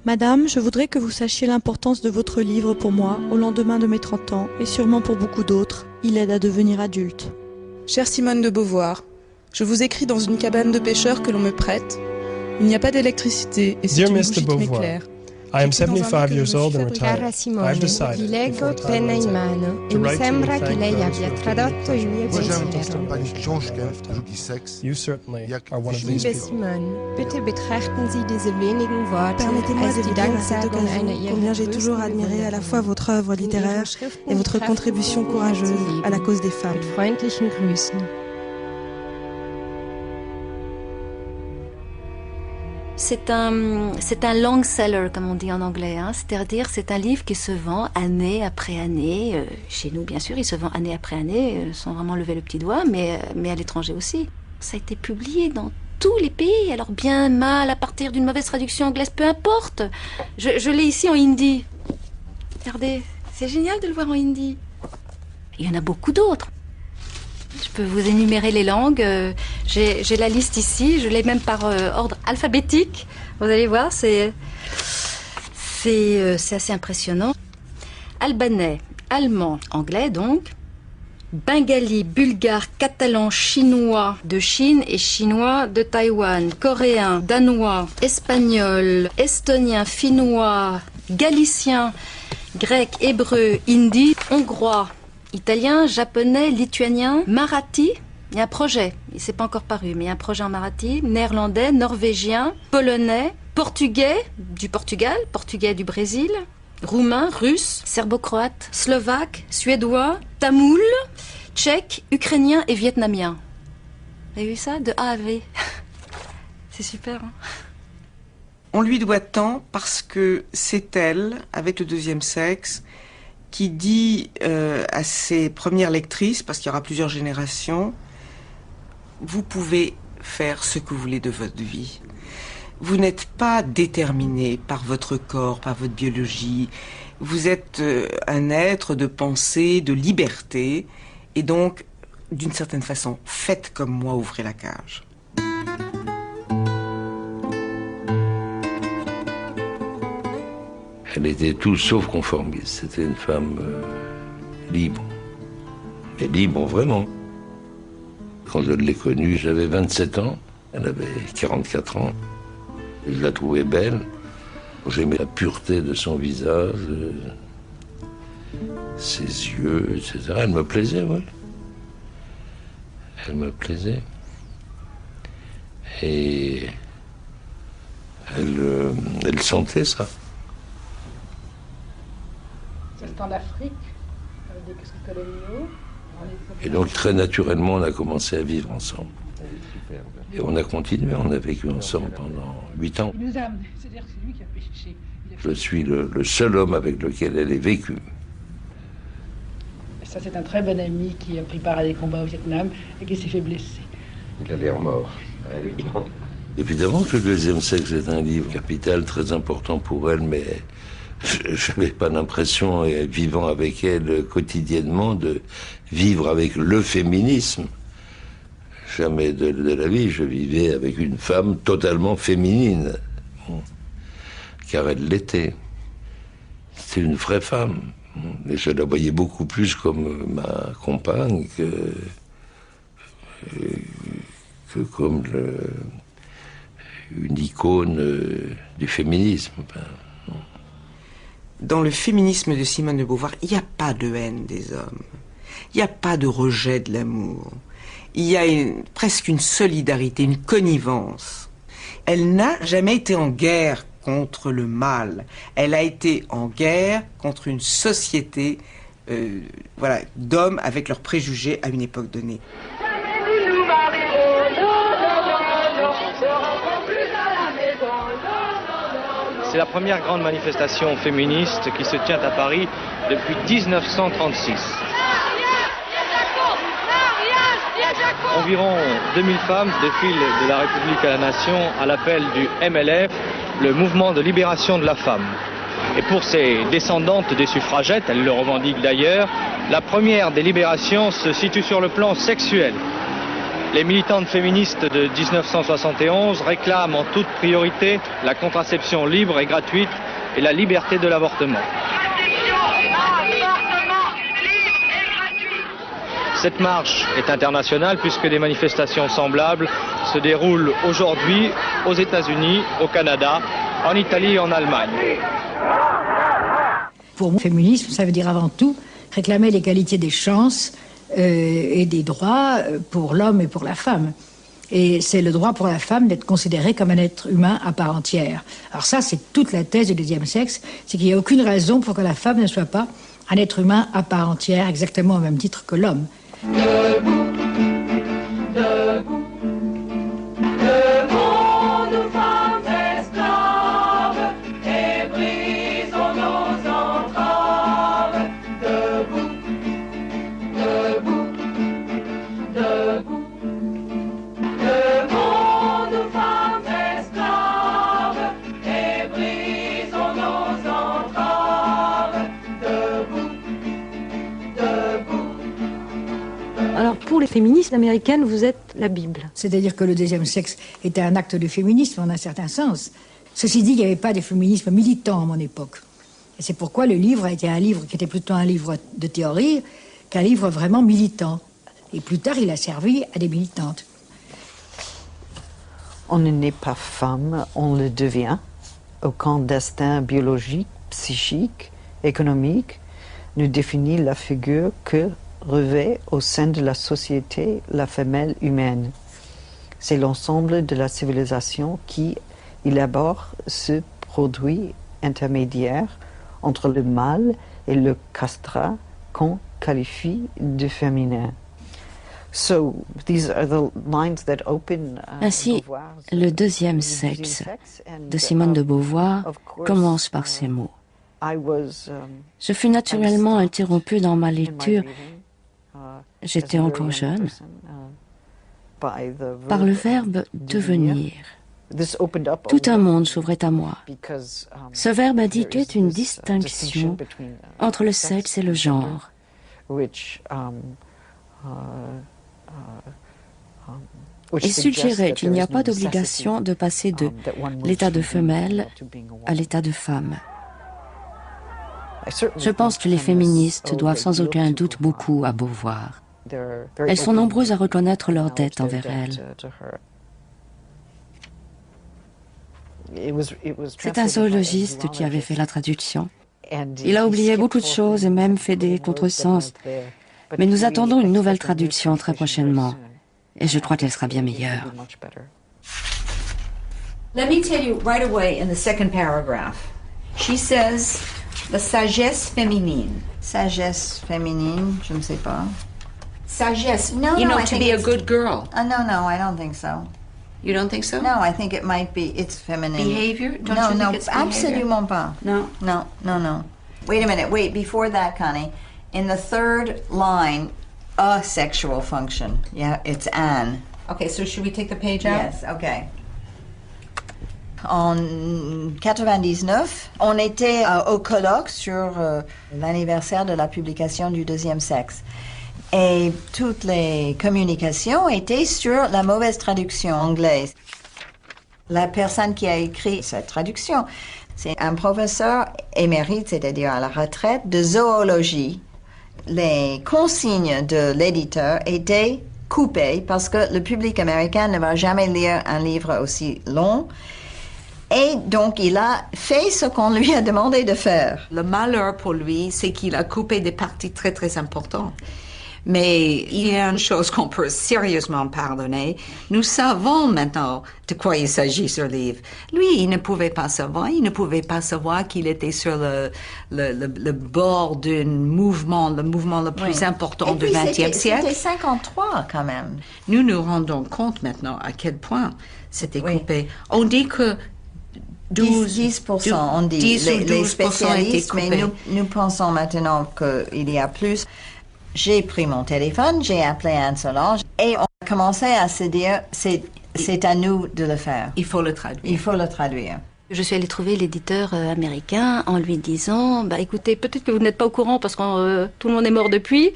Madame, je voudrais que vous sachiez l'importance de votre livre pour moi, au lendemain de mes 30 ans, et sûrement pour beaucoup d'autres. Il aide à devenir adulte. Chère Simone de Beauvoir, je vous écris dans une cabane de pêcheurs que l'on me prête. Il n'y a pas d'électricité et c'est une bougie qui m'éclaire. I am 75 years old and retired. Cara Simone, I've decided, vi leggo penna in mano e mi sembra che lei abbia tradotto il mio pensiero. You certainly are one of these Liebe people. Simone, bitte betrachten Sie diese wenigen Worte Permettez-moi als de die vous dire à cette Danksagung occasion einer combien Ihrer j'ai toujours größten admiré à la fois Bewunderer. votre œuvre littéraire et votre contribution courageuse à la cause des femmes. Mit freundlichen Grüßen. C'est un long seller, comme on dit en anglais. Hein. C'est-à-dire, c'est un livre qui se vend année après année. Chez nous, bien sûr, il se vend année après année, sans vraiment lever le petit doigt, mais à l'étranger aussi. Ça a été publié dans tous les pays, alors bien, mal, à partir d'une mauvaise traduction anglaise, peu importe. Je l'ai ici en hindi. Regardez, c'est génial de le voir en hindi. Il y en a beaucoup d'autres. Je peux vous énumérer les langues. J'ai la liste ici. Je l'ai même par ordre alphabétique. Vous allez voir, c'est assez impressionnant. Albanais, allemand, anglais donc. Bengali, bulgare, catalan, chinois de Chine et chinois de Taïwan. Coréen, danois, espagnol, estonien, finnois, galicien, grec, hébreu, hindi, hongrois. Italien, japonais, lituanien, marathi, il y a un projet, il ne s'est pas encore paru, mais il y a un projet en marathi, néerlandais, norvégien, polonais, portugais du Portugal, portugais du Brésil, roumain, russe, serbo-croate, slovaque, suédois, tamoul, tchèque, ukrainien et vietnamien. Vous avez vu ça? De A à V. C'est super, hein? On lui doit tant parce que c'est elle, avec le deuxième sexe, qui dit à ses premières lectrices, parce qu'il y aura plusieurs générations, vous pouvez faire ce que vous voulez de votre vie. Vous n'êtes pas déterminé par votre corps, par votre biologie. Vous êtes un être de pensée, de liberté, et donc, d'une certaine façon, faites comme moi, ouvrez la cage. Elle était tout sauf conformiste. C'était une femme libre. Mais libre vraiment. Quand je l'ai connue, j'avais 27 ans. Elle avait 44 ans. Je la trouvais belle. J'aimais la pureté de son visage, ses yeux, etc. Elle me plaisait, oui. Elle me plaisait. Et elle sentait ça. En Afrique, avec des coloniaux. Et donc très naturellement, on a commencé à vivre ensemble. Et on a continué, on a vécu ensemble pendant 8 ans. Il nous a amené, c'est-à-dire que c'est lui qui a pêché. Je suis le seul homme avec lequel elle ait vécu. Et ça, c'est un très bon ami qui a pris part à des combats au Vietnam et qui s'est fait blesser. Il a l'air mort. Évidemment que le deuxième sexe est un livre capital, très important pour elle, mais je n'avais pas l'impression, vivant avec elle quotidiennement, de vivre avec le féminisme. Jamais de la vie, je vivais avec une femme totalement féminine. Car elle l'était. C'était une vraie femme. Et je la voyais beaucoup plus comme ma compagne que comme une icône du féminisme. Dans le féminisme de Simone de Beauvoir, il n'y a pas de haine des hommes. Il n'y a pas de rejet de l'amour. Il y a presque une solidarité, une connivence. Elle n'a jamais été en guerre contre le mal. Elle a été en guerre contre une société d'hommes avec leurs préjugés à une époque donnée. C'est la première grande manifestation féministe qui se tient à Paris depuis 1936. Environ 2000 femmes défilent de la République à la Nation à l'appel du MLF, le mouvement de libération de la femme. Et pour ces descendantes des suffragettes, elles le revendiquent d'ailleurs, la première des libérations se situe sur le plan sexuel. Les militantes féministes de 1971 réclament en toute priorité la contraception libre et gratuite et la liberté de l'avortement. Cette marche est internationale puisque des manifestations semblables se déroulent aujourd'hui aux États-Unis, au Canada, en Italie et en Allemagne. Pour moi, le féminisme, ça veut dire avant tout réclamer l'égalité des chances et des droits pour l'homme et pour la femme. Et c'est le droit pour la femme d'être considérée comme un être humain à part entière. Alors ça, c'est toute la thèse du deuxième sexe, c'est qu'il n'y a aucune raison pour que la femme ne soit pas un être humain à part entière, exactement au même titre que l'homme. Debout, debout, debout, nous femmes esclaves, et brisons nos entraves. Debout, debout, debout, debout, nous femmes esclaves, et brisons nos entraves. Debout, debout. Alors pour les féministes américaines, vous êtes la Bible. C'est-à-dire que le deuxième sexe était un acte de féminisme en un certain sens. Ceci dit, il n'y avait pas de féminisme militant à mon époque. Et c'est pourquoi le livre a été un livre qui était plutôt un livre de théorie qu'un livre vraiment militant. Et plus tard, il a servi à des militantes. On ne naît pas femme, on le devient. Aucun destin biologique, psychique, économique ne définit la figure que revêt au sein de la société la femelle humaine. C'est l'ensemble de la civilisation qui élabore ce produit intermédiaire entre le mâle et le castrat qu'on qualifie de féminin. Ainsi, le deuxième sexe de Simone de Beauvoir commence par ces mots. Je fus naturellement interrompue dans ma lecture, j'étais encore jeune, par le verbe devenir. Tout un monde s'ouvrait à moi. Ce verbe indiquait une distinction entre le sexe et le genre. Et suggérait qu'il n'y a pas d'obligation de passer de l'état de femelle à l'état de femme. Je pense que les féministes doivent sans aucun doute beaucoup à Beauvoir. Elles sont nombreuses à reconnaître leur dette envers elle. C'est un zoologiste qui avait fait la traduction. Il a oublié beaucoup de choses et même fait des contresens. Mais nous attendons une nouvelle traduction très prochainement. Et je crois qu'elle sera bien meilleure. Let me tell you right away in the second paragraph. She says, the sagesse féminine. Sagesse féminine, je ne sais pas. Sagesse, no, you no, know, I to think be a it's- good girl. No, I don't think so. You don't think so? No, I think it might be, it's feminine. Behavior? Don't no, you think no, it's behavior? absolument pas. No? No. Wait a minute, before that, Connie. In the third line, a sexual function. Yeah, it's an. Okay, so should we take the page out? Yes, okay. En 99, on était au colloque sur l'anniversaire de la publication du deuxième sexe. Et toutes les communications étaient sur la mauvaise traduction anglaise. La personne qui a écrit cette traduction, c'est un professeur émérite, c'est-à-dire à la retraite, de zoologie. Les consignes de l'éditeur étaient coupées parce que le public américain ne va jamais lire un livre aussi long. Et donc, il a fait ce qu'on lui a demandé de faire. Le malheur pour lui, c'est qu'il a coupé des parties très très importantes. Mais il y a une chose qu'on peut sérieusement pardonner. Nous savons maintenant de quoi il s'agit sur le livre. Lui, il ne pouvait pas savoir. Il ne pouvait pas savoir qu'il était sur le bord d'un mouvement, le mouvement le plus important du XXe siècle. C'était 53 quand même. Nous nous rendons compte maintenant à quel point c'était coupé. On dit que 10%, on dit, 10 ou 12% les étaient spécialistes, mais coupés. nous pensons maintenant qu'il y a plus. J'ai pris mon téléphone, j'ai appelé Anne Solange et on a commencé à se dire, c'est à nous de le faire. Il faut le traduire. Il faut le traduire. Je suis allée trouver l'éditeur américain en lui disant, écoutez, peut-être que vous n'êtes pas au courant parce que tout le monde est mort depuis,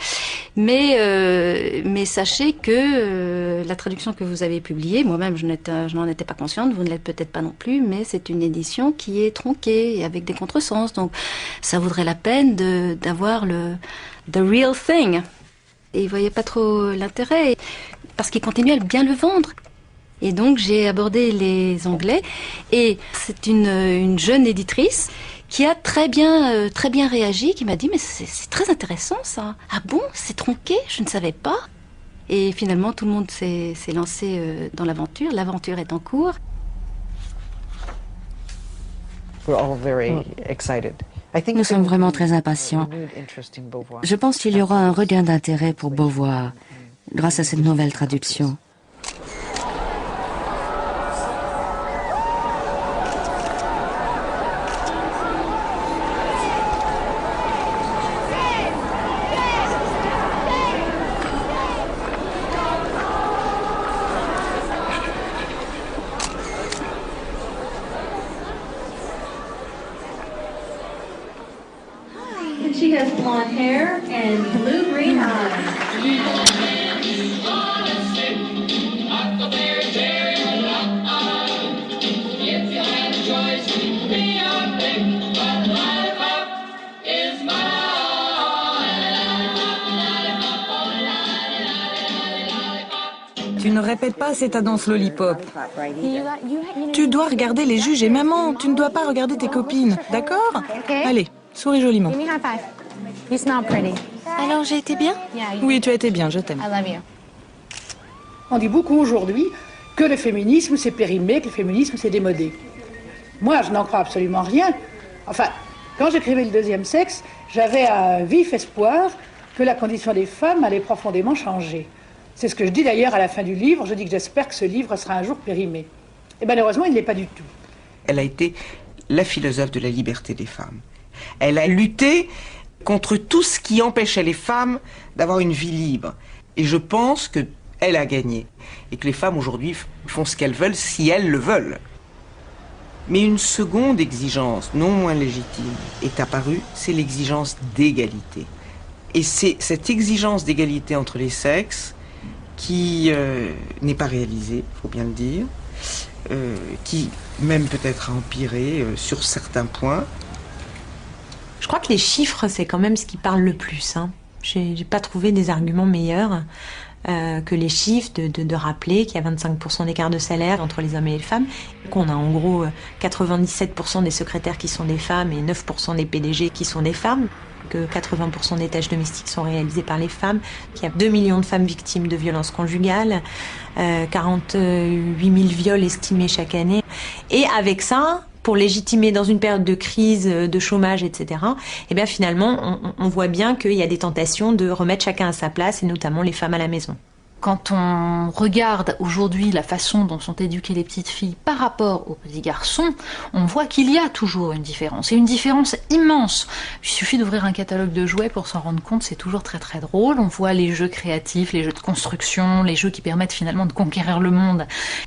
mais sachez que la traduction que vous avez publiée, moi-même je n'en étais pas consciente, vous ne l'êtes peut-être pas non plus, mais c'est une édition qui est tronquée avec des contresens, donc ça vaudrait la peine d'avoir the real thing. Et il voyait pas trop l'intérêt parce qu'il continuait à bien le vendre. Et donc j'ai abordé les Anglais et c'est une jeune éditrice qui a très bien réagi, qui m'a dit mais c'est très intéressant ça. Ah bon, c'est tronqué, je ne savais pas. Et finalement tout le monde s'est lancé dans l'aventure. L'aventure est en cours. Nous sommes vraiment très impatients. Je pense qu'il y aura un regain d'intérêt pour Beauvoir grâce à cette nouvelle traduction. She has blonde hair and blue-green eyes. Tu ne répètes pas, c'est ta danse lollipop. Tu dois regarder les juges et maman, tu ne dois pas regarder tes copines, d'accord? Allez, souris joliment. Alors j'ai été bien? Oui, tu as été bien, je t'aime. On dit beaucoup aujourd'hui que le féminisme c'est périmé, que le féminisme c'est démodé. Moi, je n'en crois absolument rien. Enfin, quand j'écrivais le deuxième sexe, j'avais un vif espoir que la condition des femmes allait profondément changer. C'est ce que je dis d'ailleurs à la fin du livre. Je dis que j'espère que ce livre sera un jour périmé. Et malheureusement, il ne l'est pas du tout. Elle a été la philosophe de la liberté des femmes. Elle a lutté contre tout ce qui empêchait les femmes d'avoir une vie libre. Et je pense qu'elle a gagné. Et que les femmes aujourd'hui font ce qu'elles veulent si elles le veulent. Mais une seconde exigence, non moins légitime, est apparue, c'est l'exigence d'égalité. Et c'est cette exigence d'égalité entre les sexes qui n'est pas réalisée, il faut bien le dire, qui même peut-être a empiré sur certains points. Je crois que les chiffres, c'est quand même ce qui parle le plus. Hein. J'ai pas trouvé des arguments meilleurs que les chiffres de rappeler qu'il y a 25% d'écart de salaire entre les hommes et les femmes, qu'on a en gros 97% des secrétaires qui sont des femmes et 9% des PDG qui sont des femmes, que 80% des tâches domestiques sont réalisées par les femmes, qu'il y a 2 millions de femmes victimes de violences conjugales, 48 000 viols estimés chaque année. Et avec ça, pour légitimer dans une période de crise, de chômage, etc., et bien finalement, on voit bien qu'il y a des tentations de remettre chacun à sa place, et notamment les femmes à la maison. Quand on regarde aujourd'hui la façon dont sont éduquées les petites filles par rapport aux petits garçons, on voit qu'il y a toujours une différence, et une différence immense. Il suffit d'ouvrir un catalogue de jouets pour s'en rendre compte, c'est toujours très très drôle. On voit les jeux créatifs, les jeux de construction, les jeux qui permettent finalement de conquérir le monde.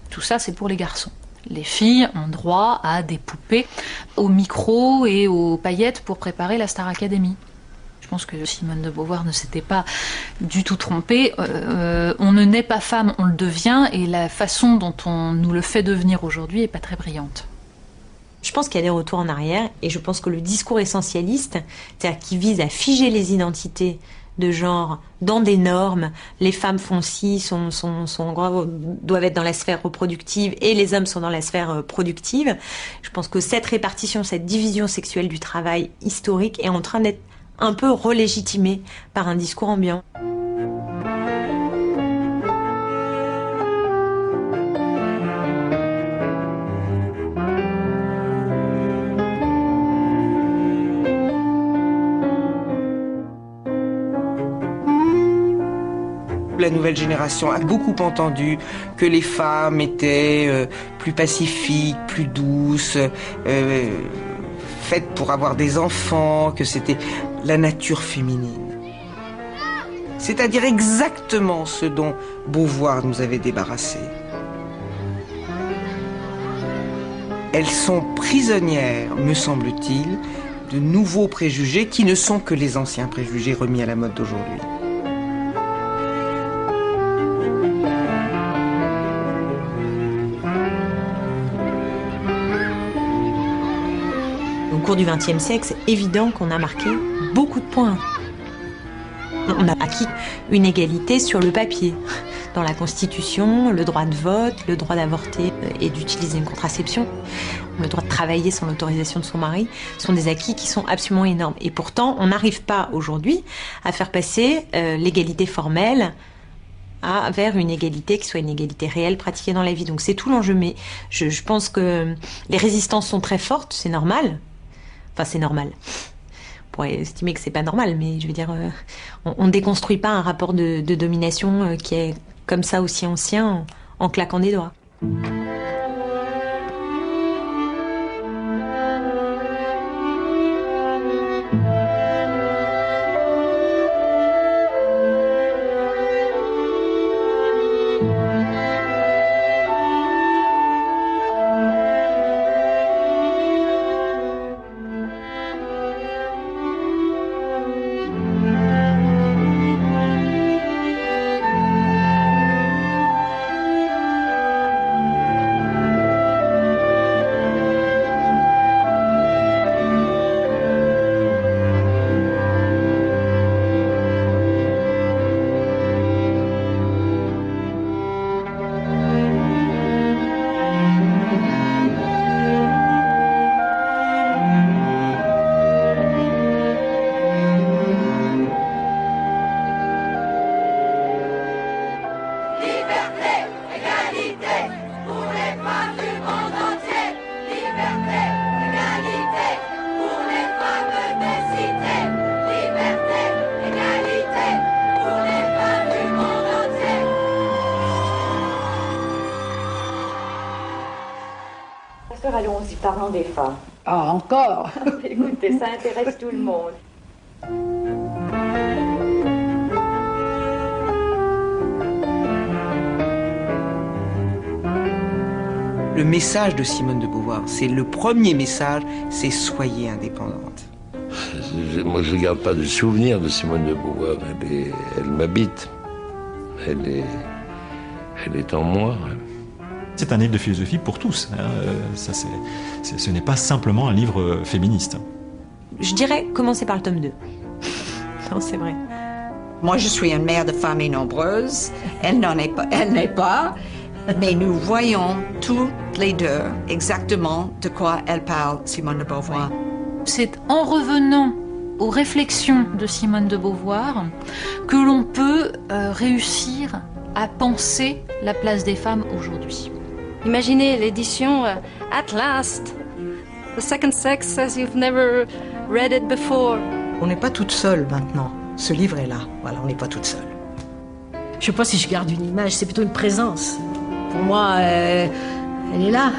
Tout ça, c'est pour les garçons. Les filles ont droit à des poupées, au micro et aux paillettes pour préparer la Star Academy. Je pense que Simone de Beauvoir ne s'était pas du tout trompée. On ne naît pas femme, on le devient, et la façon dont on nous le fait devenir aujourd'hui est pas très brillante. Je pense qu'il y a des retours en arrière, et je pense que le discours essentialiste, c'est-à-dire qui vise à figer les identités de genre dans des normes, les femmes font ci, doivent être dans la sphère reproductive et les hommes sont dans la sphère productive. Je pense que cette répartition, cette division sexuelle du travail historique est en train d'être un peu relégitimée par un discours ambiant. La nouvelle génération a beaucoup entendu que les femmes étaient plus pacifiques, plus douces, faites pour avoir des enfants, que c'était la nature féminine. C'est-à-dire exactement ce dont Beauvoir nous avait débarrassés. Elles sont prisonnières, me semble-t-il, de nouveaux préjugés qui ne sont que les anciens préjugés remis à la mode d'aujourd'hui. Au cours du XXe siècle, c'est évident qu'on a marqué beaucoup de points. On a acquis une égalité sur le papier. Dans la Constitution, le droit de vote, le droit d'avorter et d'utiliser une contraception, le droit de travailler sans l'autorisation de son mari, sont des acquis qui sont absolument énormes. Et pourtant, on n'arrive pas aujourd'hui à faire passer l'égalité formelle vers une égalité qui soit une égalité réelle pratiquée dans la vie. Donc c'est tout l'enjeu. Mais je pense que les résistances sont très fortes, c'est normal. Enfin, c'est normal. On pourrait estimer que c'est pas normal, mais je veux dire, on ne déconstruit pas un rapport de domination qui est comme ça aussi ancien en claquant des doigts. des femmes. Ah, encore? Écoutez, ça intéresse tout le monde. Le message de Simone de Beauvoir, c'est le premier message, c'est soyez indépendante. Moi, je ne garde pas de souvenir de Simone de Beauvoir. Elle m'habite. Elle est en moi. C'est un livre de philosophie pour tous. Hein. Ce n'est pas simplement un livre féministe. Je dirais commencer par le tome 2. Non, c'est vrai. Moi, je suis une mère de famille nombreuse. Elle n'est pas. Mais nous voyons toutes les deux exactement de quoi elle parle, Simone de Beauvoir. C'est en revenant aux réflexions de Simone de Beauvoir que l'on peut réussir à penser la place des femmes aujourd'hui. Imaginez l'édition At Last, The Second Sex as you've never read it before. On n'est pas toute seule maintenant. Ce livre est là. Voilà, on n'est pas toute seule. Je sais pas si je garde une image, c'est plutôt une présence. Pour moi, elle est là.